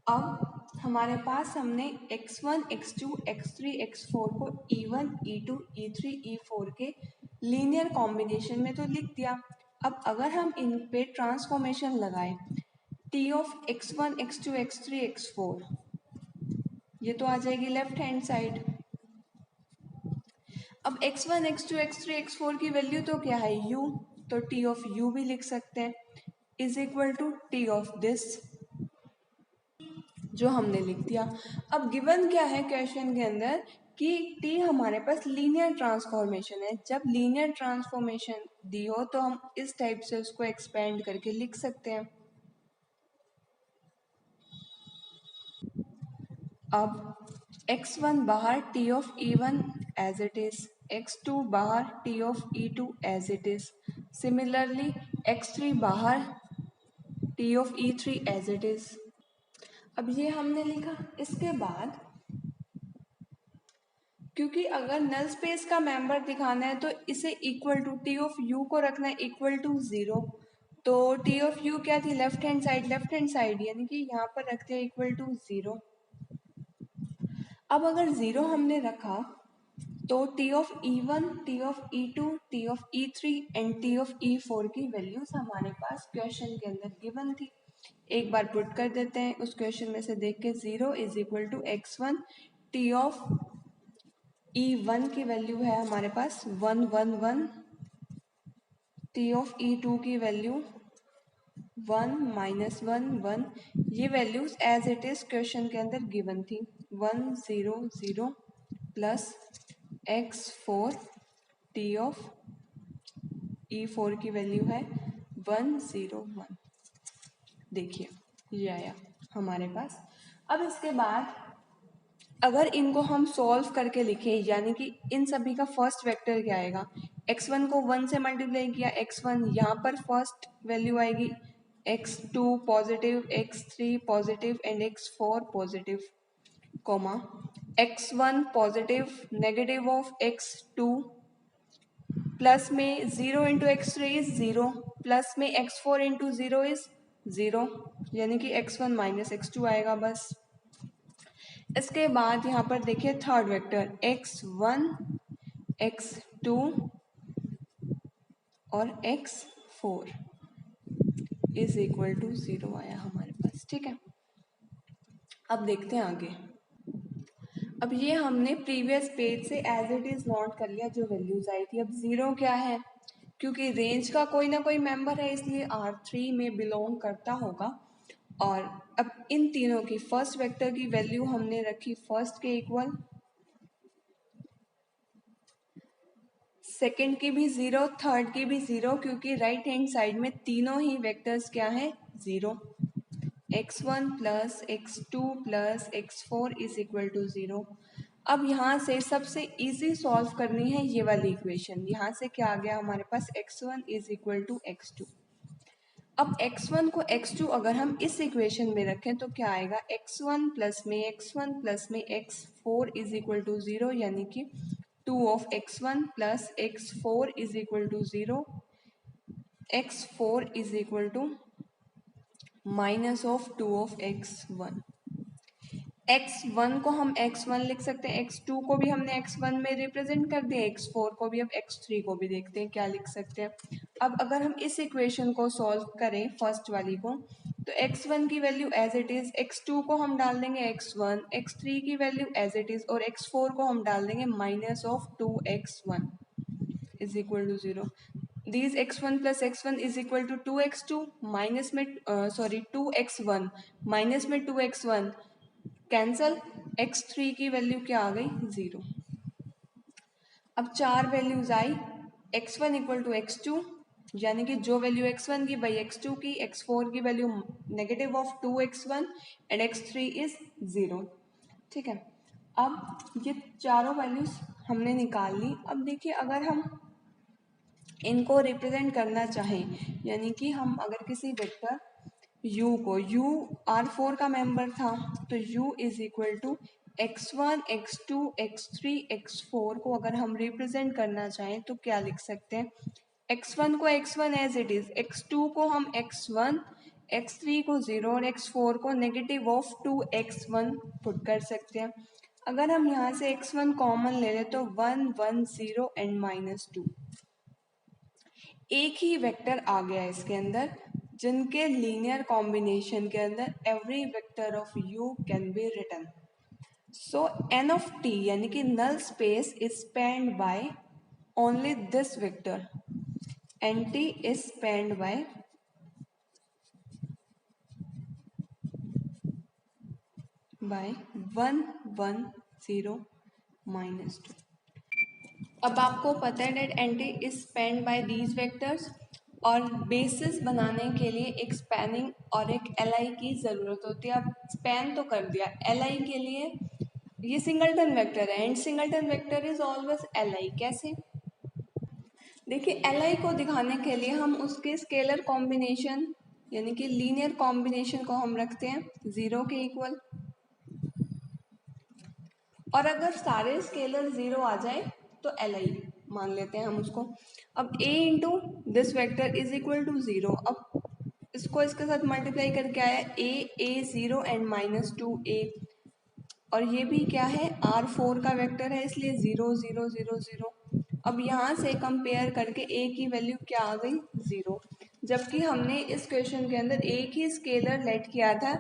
अब हमारे पास हमने x1 x2 x3 x4 को e1 e2 e3 e4 के लीनियर कॉम्बिनेशन में तो लिख दिया। अब अगर हम इन पे ट्रांसफॉर्मेशन लगाएं t of x1 x2 x3 x4, ये तो आ जाएगी लेफ्ट हैंड साइड। अब x1 x2 x3 x4 की वैल्यू तो क्या है u, तो t ऑफ u भी लिख सकते हैं is equal to t of this, जो हमने लिख दिया। अब गिवन क्या है क्वेश्चन के अंदर कि t हमारे पास लीनियर ट्रांसफॉर्मेशन है। जब लीनियर ट्रांसफॉर्मेशन दी हो तो हम इस टाइप से उसको एक्सपेंड करके लिख सकते हैं। अब x1 बाहर t of e1 as it is, x2 बाहर t of e2 as it is, similarly x3 बाहर t of e3 as it is. अब ये हमने लिखा। इसके बाद क्योंकि अगर नल स्पेस का मेंबर दिखाना है तो इसे equal to T of U को रखना है इक्वल टू 0। तो टी ऑफ यू क्या थी लेफ्ट हैंड साइड यानी कि यहाँ पर रखते हैं इक्वल टू 0। अब अगर 0 हमने रखा तो T of E1, T of E2, T of E3 and T of E4 की वैल्यूज हमारे पास क्वेश्चन के अंदर गिवन थी। एक बार पुट कर देते हैं उस क्वेश्चन में से देख के, 0 is equal to x1, T of E1 की वैल्यू है हमारे पास 111, टी ऑफ E2 की वैल्यू 1 माइनस 1 1, ये values as it is question के अंदर गिवन थी। 100 plus x4, T of E4 की वैल्यू है 101। देखिए ये आया हमारे पास। अब इसके बाद अगर इनको हम सॉल्व करके लिखें, यानी कि इन सभी का फर्स्ट वेक्टर क्या आएगा, x1 को 1 से मल्टीप्लाई किया, x1 यहाँ पर फर्स्ट वैल्यू आएगी, x2 positive, x3 positive and x4 positive, comma x1 positive negative of x2, plus में 0 इंटू x3 इज 0, प्लस में x4 इंटू 0 इज 0, यानी कि x1 माइनस x2 आएगा बस। इसके बाद यहाँ पर देखिए थर्ड वेक्टर x1, x2 और x4 इज इक्वल टू 0 आया हमारे पास। ठीक है, अब देखते हैं आगे। अब ये हमने प्रीवियस पेज से एज इट इज नोट कर लिया जो वैल्यूज आई थी। अब 0 क्या है, क्योंकि रेंज का कोई ना कोई मेंबर है इसलिए R3 में बिलोंग करता होगा। और अब इन तीनों की फर्स्ट वेक्टर की वैल्यू हमने रखी फर्स्ट के इक्वल, सेकंड की भी 0, थर्ड की भी 0, क्योंकि राइट हैंड साइड में तीनों ही वेक्टर्स क्या है 0। x1 plus x2 plus x4 is equal to 0। अब यहाँ से सबसे इजी सॉल्व करनी है ये वाली इक्वेशन। यहाँ से क्या आ गया हमारे पास, x1 is equal to x2। अब x1 को x2 अगर हम इस इक्वेशन में रखें तो क्या आएगा, x1 प्लस में x4 इज इक्वल टू 0, यानी कि 2 of x1 plus x4 is equal to 0, x4 is equal to minus of 2 of x1। x1 को हम x1 लिख सकते हैं, x2 को भी हमने x1 में रिप्रेजेंट कर दिया, x4 को भी। अब x3 को भी देखते हैं क्या लिख सकते हैं। अब अगर हम इस इक्वेशन को सॉल्व करें फर्स्ट वाली को, तो x1 की value as it is, x2 को हम डाल देंगे x1, x3 की वैल्यू एज इट इज, और x4 को हम डाल देंगे minus of 2x1 is equal to 0। These x1 plus x1 is equal to 2x2 minus में 2x1 माइनस में 2x1 कैंसल, x3 की वैल्यू क्या आ गई 0। अब चार values I, x1 equal to x2, यानी कि जो वैल्यू x1 की बाई x2 की, x4 की value negative of 2x1 and x3 is 0। ठीक है, अब ये चारों वैल्यूज हमने निकाल ली। अब देखिए अगर हम इनको रिप्रेजेंट करना चाहें, यानी कि हम अगर किसी वेक्टर u को, u R4 का मेंबर था, तो u is equal to x1 x2 x3 x4 को अगर हम रिप्रेजेंट करना चाहें तो क्या लिख सकते हैं, x1 को x1 as it is, x2 को हम x1, x3 को 0 और x4 को नेगेटिव ऑफ 2x1 पुट कर सकते हैं। अगर हम यहाँ से x1 कॉमन ले लें तो 1 1 0 एंड -2, एक ही वेक्टर आ गया इसके अंदर, जिनके लीनियर कॉम्बिनेशन के अंदर every vector of u can be written. So n of t यानी कि null space is spanned by only this vector, and t is spanned by by 1 1 0 -2। अब आपको पता है डेट एंटी is spanned by these vectors, और basis बनाने के लिए एक स्पैनिंग और एक एल की ज़रूरत होती है। अब स्पैन तो कर दिया, एल के लिए ये सिंगलटन वेक्टर है and singleton vector is always L. कैसे, देखिए एल को दिखाने के लिए हम उसके स्केलर कॉम्बिनेशन यानी कि लीनियर कॉम्बिनेशन को हम रखते हैं 0 के इक्वल, और अगर सारे स्केलर 0 आ जाए तो एल मान लेते हैं हम उसको। अब a into this vector is equal to 0, अब इसको इसके साथ मल्टीप्लाई करके आया a 0 एंड -2a, और ये भी क्या है, R4 का वेक्टर है, इसलिए 0 0 0 0। अब यहाँ से कंपेयर करके ए की वैल्यू क्या आ गई, 0, जबकि हमने इस क्वेश्चन के अंदर एक ही स्केलर लेट किया था,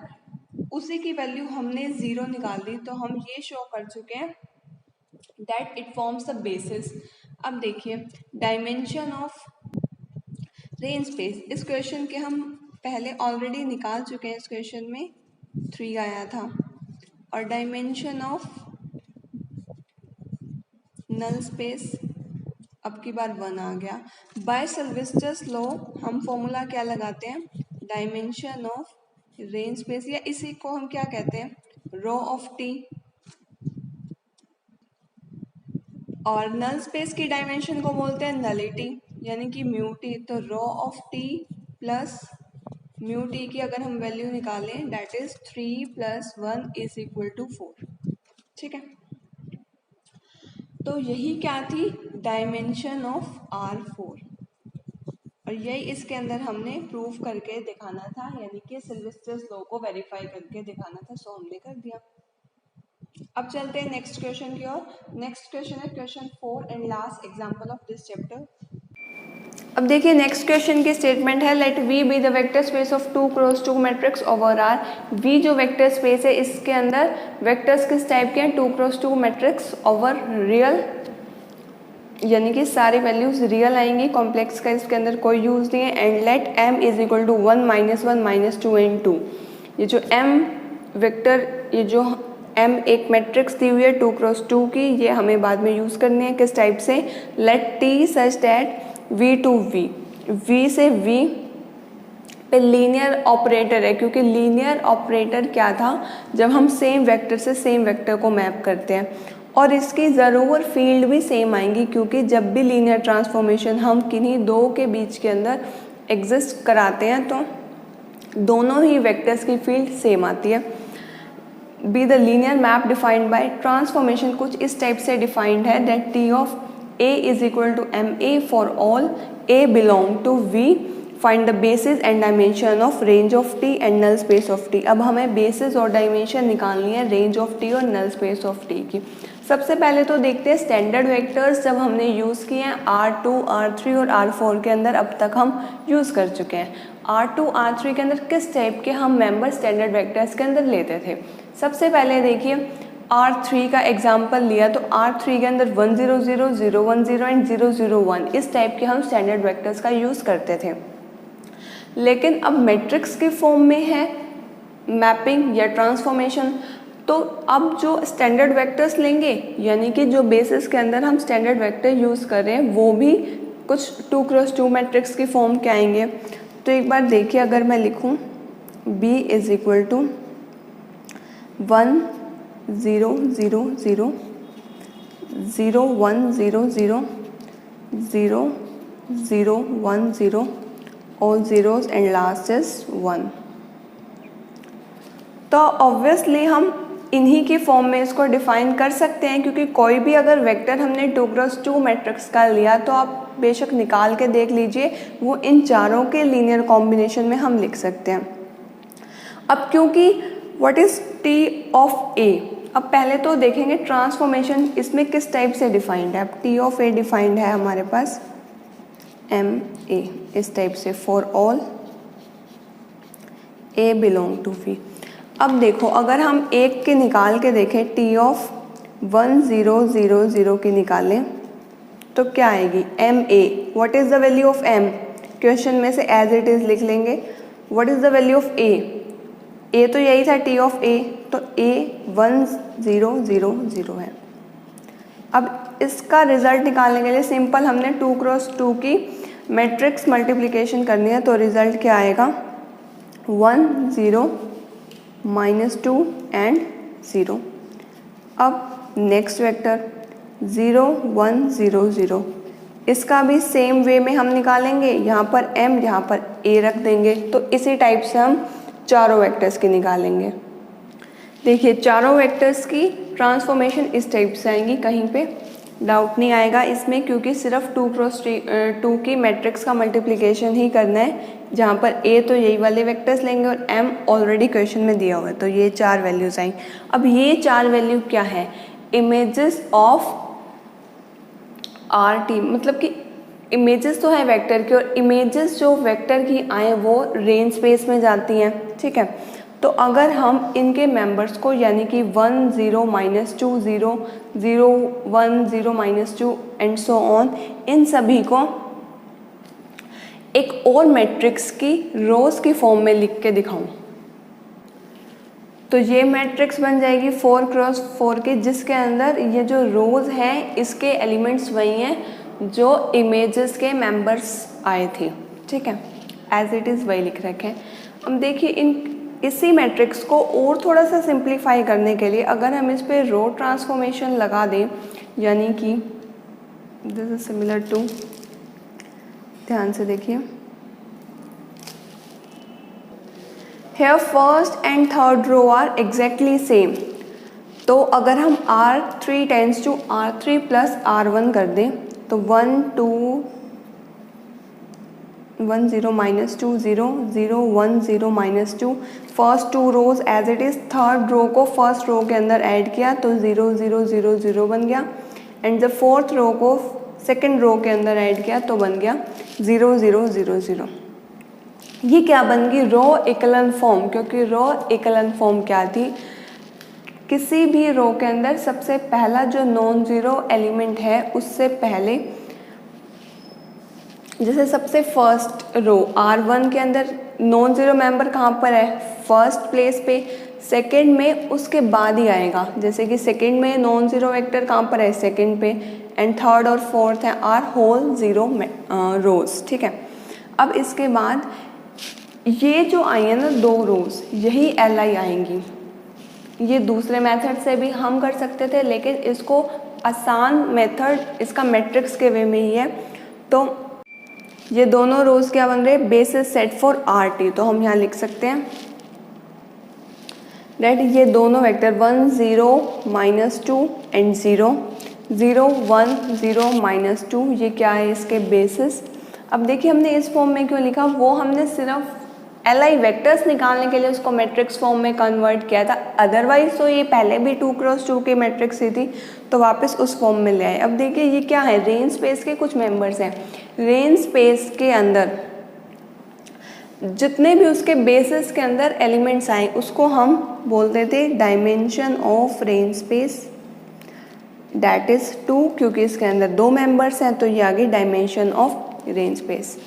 उसी की वैल्यू हमने 0 निकाल दी। तो हम ये शो कर चुके हैं that it forms the basis. अब देखिए डायमेंशन ऑफ रेंज स्पेस, इस क्वेश्चन के हम पहले ऑलरेडी निकाल चुके हैं, इस क्वेश्चन में 3 आया था। और डायमेंशन ऑफ नल स्पेस अब की बार 1 आ गया। बाय सिल्वेस्टर्स लॉ हम फॉर्मूला क्या लगाते हैं, डायमेंशन ऑफ रेंज स्पेस, या इसी को हम क्या कहते हैं, रो ऑफ टी। और नल स्पेस की डायमेंशन को बोलते हैं नलिटी, यानी कि म्यू टी। तो rho of T plus mu T की अगर हम वैल्यू निकालें दैट इज 3 + 1 = 4। ठीक है, तो यही क्या थी, डायमेंशन ऑफ R4। और यही इसके अंदर हमने प्रूफ करके दिखाना था, यानी कि सिल्वेस्टर्स लॉ को वेरीफाई करके दिखाना था, सो हमने कर दिया। अब चलते हैं नेक्स्ट क्वेश्चन की ओर। नेक्स्ट क्वेश्चन है question 4 and last example of this chapter. अब देखिए नेक्स्ट क्वेश्चन की स्टेटमेंट है, let V be the vector space of 2 × 2 matrix over R। V जो वेक्टर स्पेस है, इसके अंदर वेक्टर्स किस टाइप के हैं, 2 × 2 मैट्रिक्स ओवर रियल, यानी कि सारी वैल्यूज रियल आएंगी, कॉम्प्लेक्स का इसके अंदर कोई यूज नहीं है। And let M = 1 -1 -2 and 2। ये जो M वेक्टर, ये जो M एक मैट्रिक्स दी हुई है 2 × 2 की, ये हमें बाद में यूज करनी है किस टाइप से, let T such that V to V, V से V पे लीनियर ऑपरेटर है, क्योंकि लीनियर ऑपरेटर क्या था, जब हम सेम वेक्टर से सेम वेक्टर को मैप करते हैं, और इसकी ज़रूर फील्ड भी सेम आएंगी, क्योंकि जब भी लीनियर ट्रांसफॉर्मेशन हम किन्हीं दो के बीच के अंदर एग्जिस्ट कराते हैं तो दोनों ही वेक्टर्स की फील्ड सेम आती है। Be the linear map defined by transformation कुछ इस टाइप से डिफाइंड है, that T of A = MA for all A belong to V, find the basis and dimension of range of T and null space of T। अब हमें basis और dimension निकालनी है range of T और null space of T की। सबसे पहले तो देखते हैं स्टैंडर्ड वेक्टर्स जब हमने यूज़ किए हैं R2, R3 और R4 के अंदर, अब तक हम यूज़ कर चुके हैं। R2, R3 के अंदर किस टाइप के हम मेंबर स्टैंडर्ड वेक्टर्स के अंदर लेते थे। सबसे पहले देखिए R3 का एग्जाम्पल लिया तो R3 के अंदर 1 0 0 0 1 0 एंड 0 0 1 इस टाइप के हम स्टैंडर्ड वेक्टर्स का यूज़ करते थे। लेकिन अब मैट्रिक्स के फॉर्म में है मैपिंग या ट्रांसफॉर्मेशन, तो अब जो स्टैंडर्ड वेक्टर्स लेंगे, यानी कि जो बेसिस के अंदर हम स्टैंडर्ड वेक्टर यूज़ कर रहे हैं, वो भी कुछ 2 × 2 मैट्रिक्स की फॉर्म के आएंगे। तो एक बार देखिए, अगर मैं लिखूं B = 1 0 0 0 0 1 0 0 0 0 1 0 all zeros and last is 1। तो ऑब्वियसली हम इन्हीं की फॉर्म में इसको डिफाइन कर सकते हैं, क्योंकि कोई भी अगर वेक्टर हमने 2 × 2 मैट्रिक्स का लिया तो आप बेशक निकाल के देख लीजिए, वो इन चारों के लीनियर कॉम्बिनेशन में हम लिख सकते हैं। अब क्योंकि what is T of A, अब पहले तो देखेंगे ट्रांसफॉर्मेशन इसमें किस टाइप से डिफाइंड है। अब T ऑफ A डिफाइंड है हमारे पास MA इस टाइप से, for all A belong to V। अब देखो, अगर हम एक के निकाल के देखें, T ऑफ 1 0 0 0 की निकालें तो क्या आएगी, MA। What is the value of M, question में से एज इट इज़ लिख लेंगे। What is the value of A तो यही था T ऑफ A, तो A 1 0 0 0 है। अब इसका रिजल्ट निकालने के लिए सिंपल हमने 2 × 2 की मैट्रिक्स मल्टीप्लिकेशन करनी है, तो रिजल्ट क्या आएगा, 1 0 -2 एंड 0। अब नेक्स्ट वेक्टर 0 1 0 0, इसका भी सेम वे में हम निकालेंगे, यहाँ पर M यहाँ पर A रख देंगे, तो इसी टाइप से हम चारों वेक्टर्स की निकालेंगे। देखिए चारों वेक्टर्स की ट्रांसफॉर्मेशन इस टाइप से आएंगी, कहीं पे डाउट नहीं आएगा इसमें, क्योंकि सिर्फ 2x2 की मैट्रिक्स का मल्टीप्लिकेशन ही करना है, जहाँ पर ए तो यही वाले वेक्टर्स लेंगे और एम ऑलरेडी क्वेश्चन में दिया हुआ है, तो ये 4 वैल्यूज आई। अब ये 4 वैल्यू क्या है, इमेजेस ऑफ आर टी, मतलब कि इमेजेस तो है वेक्टर की, और इमेजेस जो वेक्टर की आए वो रेंज स्पेस में जाती हैं, ठीक है। तो अगर हम इनके मेंबर्स को यानी कि 1 0 -2 0 0 1 0 -2 एंड सो ऑन, इन सभी को एक और मैट्रिक्स की रोज की फॉर्म में लिख के दिखाऊं, तो ये मैट्रिक्स बन जाएगी 4x4 की, जिसके अंदर ये जो रोज हैं इसके एलिमेंट्स वही हैं जो इमेजेस के मेंबर्स आए थे, ठीक है, एज इट इज़ वही लिख रखे हैं। अब देखिए इसी मैट्रिक्स को और थोड़ा सा सिंप्लीफाई करने के लिए अगर हम इस पे रो ट्रांसफॉर्मेशन लगा दें, यानी कि दिस इज सिमिलर टू, ध्यान से देखिए, here first and third row are exactly same, तो अगर हम R3 tends to R3 plus R1 कर दें तो 1 2 1 0 -2 0 0 1 0 -2, first 2 rows as it is, third row को फर्स्ट रो के अंदर ऐड किया तो 0 0 0 0 बन गया, एंड जब फोर्थ रो को सेकंड रो के अंदर ऐड किया तो बन गया 0 0 0 0। ये क्या बन गई, रो इक्विवेलेंट फॉर्म, क्योंकि रो इक्विवेलेंट फॉर्म क्या थी, किसी भी रो के अंदर सबसे पहला जो नॉन जीरो एलिमेंट है उससे पहले, जैसे सबसे फर्स्ट रो R1 के अंदर नॉन जीरो मेंबर कहाँ पर है, फर्स्ट प्लेस पे, सेकंड में उसके बाद ही आएगा, जैसे कि सेकंड में नॉन जीरो वेक्टर कहाँ पर है, सेकंड पे, एंड थर्ड और फोर्थ है आर होल जीरो रोज, ठीक है। अब इसके बाद ये जो आई है ना 2 रोज, यही Li आएंगी। ये दूसरे मेथड से भी हम कर सकते थे, लेकिन इसको आसान मेथड इसका मैट्रिक्स के वे में ही है, तो ये दोनों रोज क्या बन रहे हैं, बेसिस सेट फॉर RT, तो हम यहाँ लिख सकते हैं दैट ये दोनों वेक्टर 1 0 -2 एंड 0 0 1 0 -2, ये क्या है इसके बेसिस। अब देखिए हमने इस फॉर्म में क्यों लिखा, वो हमने सिर्फ Li वेक्टर्स निकालने के लिए उसको मैट्रिक्स फॉर्म में कन्वर्ट किया था, अदरवाइज तो ये पहले भी 2x2 की मैट्रिक्स ही थी, तो वापस उस फॉर्म में ले आए। अब देखिए ये क्या है, रेंज स्पेस के कुछ मेंबर्स हैं, रेंज स्पेस के अंदर जितने भी उसके बेसिस के अंदर एलिमेंट्स आए उसको हम बोलते थे dimension of range space, that is 2, क्योंकि इसके अंदर 2 मेंबर्स हैं तो ये आ गई डायमेंशन ऑफ रेंज स्पेस।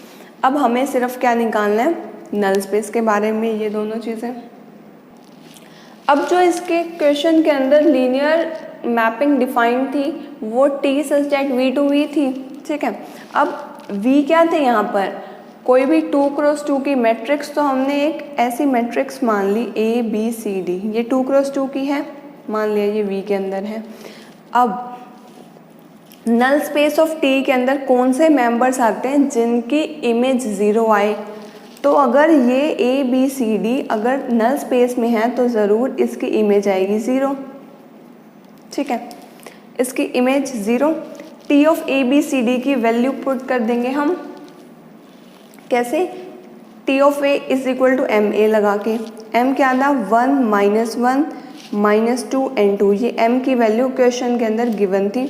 अब हमें सिर्फ क्या निकालना है, नल स्पेस के बारे में, ये दोनों चीज़ें। अब जो इसके क्वेश्चन के अंदर लीनियर मैपिंग डिफाइंड थी वो T सच दैट V2V थी, ठीक है। अब V क्या थे यहाँ पर, कोई भी 2x2 की मैट्रिक्स, तो हमने एक ऐसी मैट्रिक्स मान ली ABCD, ये 2x2 की है, मान लिया ये V के अंदर है। अब नल स्पेस ऑफ T के अंदर कौन से मेंबर्स आते हैं जिनकी इमेज 0 आए, तो अगर ये ABCD अगर नल स्पेस में है तो ज़रूर इसकी इमेज आएगी 0, ठीक है, इसकी इमेज 0। T ऑफ ABCD की वैल्यू पुट कर देंगे हम, कैसे, T of A is equal to MA लगा के, M क्या था 1 -1 -2 एंड 2, ये M की वैल्यू क्वेश्चन के अंदर गिवन थी,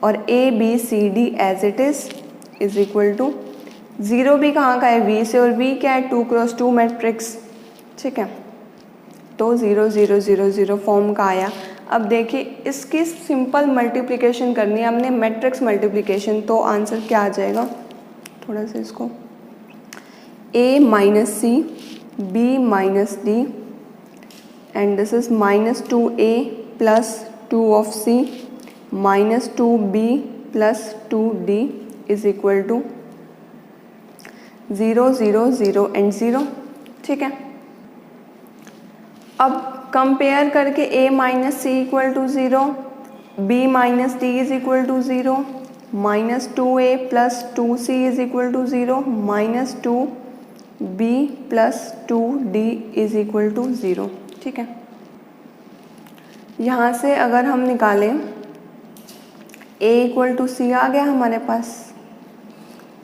और ABCD as it is equal to 0 भी कहाँ का है, V से, और V क्या है 2x2 मैट्रिक्स, ठीक है, तो 0 0 0 0 फॉर्म का आया। अब देखिए इसकी सिंपल मल्टीप्लिकेशन करनी है हमने, मैट्रिक्स मल्टीप्लिकेशन, तो आंसर क्या आ जाएगा, थोड़ा सा इसको A - C B - D and this is -2A + 2 of C -2B + 2D is equal to 0 0 0 and 0, ठीक है। अब कंपेयर करके A - C = 0, B - D is equal to 0, -2A + 2C is equal to 0, -2B + 2D is equal to 0, ठीक है। यहाँ से अगर हम निकालें A इक्वल टू सी आ गया हमारे पास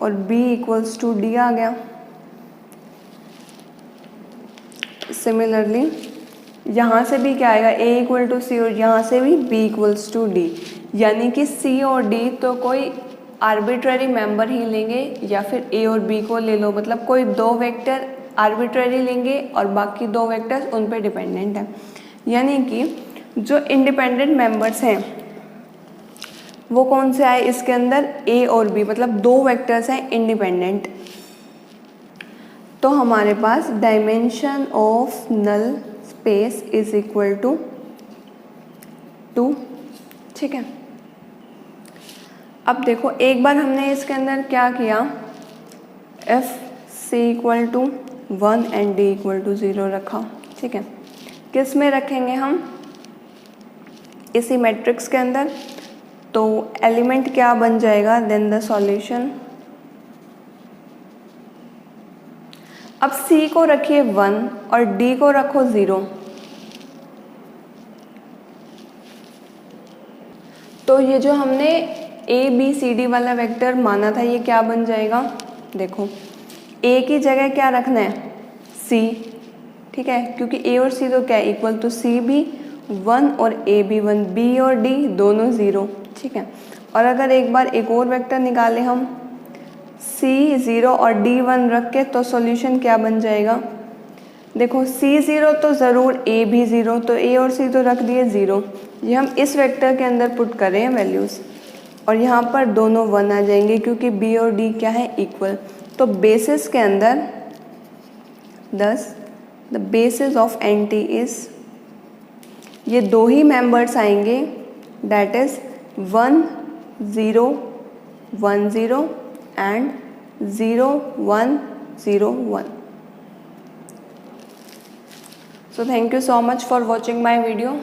और B इक्वल्स टू डी आ गया। सिमिलरली यहाँ से भी क्या आएगा, A इक्वल टू सी और यहाँ से भी B इक्वल्स टू डी, यानी कि C और D तो कोई आर्बिट्ररी मेंबर ही लेंगे या फिर A और B को ले लो, मतलब कोई दो वेक्टर आर्बिट्ररी लेंगे और बाकी दो वेक्टर्स उन पे डिपेंडेंट है। यानी कि जो इंडिपेंडेंट मेंबर्स हैं वो कौन से आए इसके अंदर, A और B, मतलब दो वेक्टर्स हैं इंडिपेंडेंट। तो हमारे पास dimension of null space is equal to 2। ठीक है, अब देखो एक बार हमने इसके अंदर क्या किया, if C equal to 1 and D equal to 0 रखा। ठीक है, किस में रखेंगे हम, इसी मैट्रिक्स के अंदर। तो एलिमेंट क्या बन जाएगा, देन द सॉल्यूशन। अब C को रखिए 1 और D को रखो 0, तो ये जो हमने A B C D वाला वेक्टर माना था ये क्या बन जाएगा, देखो A की जगह क्या रखना है, C। ठीक है, क्योंकि A और C तो क्या है इक्वल, तो C भी 1 और A भी 1, B और D दोनों 0। ठीक है, और अगर एक बार एक और वेक्टर निकालें हम C 0 और D 1 रख के, तो सॉल्यूशन क्या बन जाएगा, देखो C 0 तो ज़रूर A भी 0, तो A और C तो रख दिए 0, ये हम इस वेक्टर के अंदर पुट कर रहे हैं वैल्यूज़, और यहाँ पर दोनों 1 आ जाएंगे क्योंकि B और D क्या है इक्वल। तो बेसिस के अंदर दस the basis of anti is, ये दो ही मेंबर्स आएंगे, that is 1 0 1 0 and 0 1 0 1। So thank you so much for watching my video.